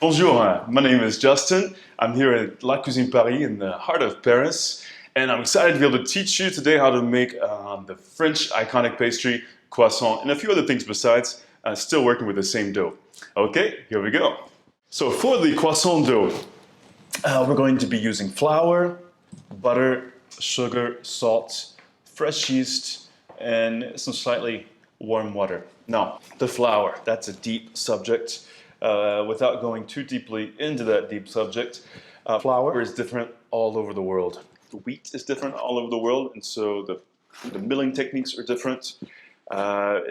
Bonjour, my name is Justin. I'm here at La Cuisine Paris in the heart of Paris, and I'm excited to be able to teach you today how to make the French iconic pastry, croissant, and a few other things besides, still working with the same dough. Okay, here we go. So for the croissant dough, we're going to be using flour, butter, sugar, salt, fresh yeast, and some slightly warm water. Now, the flour, that's a deep subject. Without going too deeply into that deep subject, flour is different all over the world. The wheat is different all over the world, and so the milling techniques are different.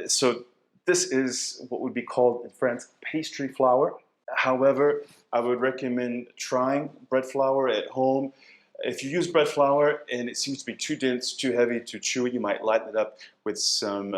So this is what would be called in France pastry flour. However, I would recommend trying bread flour at home. If you use bread flour and it seems to be too dense, too heavy, too chewy, you might lighten it up with some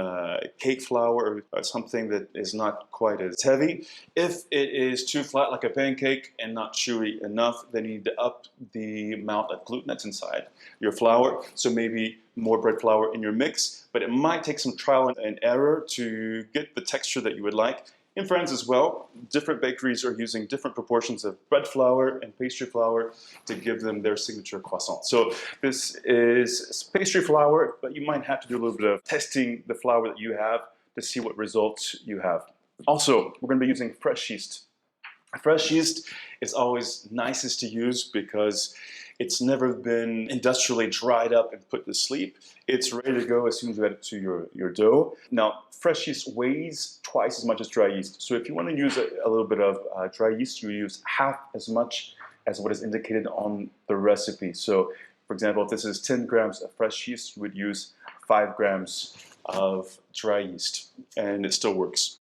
cake flour or something that is not quite as heavy. If it is too flat like a pancake and not chewy enough, then you need to up the amount of gluten that's inside your flour. So maybe more bread flour in your mix, but it might take some trial and error to get the texture that you would like. In France as well, different bakeries are using different proportions of bread flour and pastry flour to give them their signature croissant. So this is pastry flour, but you might have to do a little bit of testing the flour that you have to see what results you have. Also, we're going to be using fresh yeast. Fresh yeast is always nicest to use because it's never been industrially dried up and put to sleep. It's ready to go as soon as you add it to your dough. Now, fresh yeast weighs twice as much as dry yeast. So if you want to use a little bit of dry yeast, you use half as much as what is indicated on the recipe. So, for example, if this is 10 grams of fresh yeast, you would use 5 grams of dry yeast, and it still works.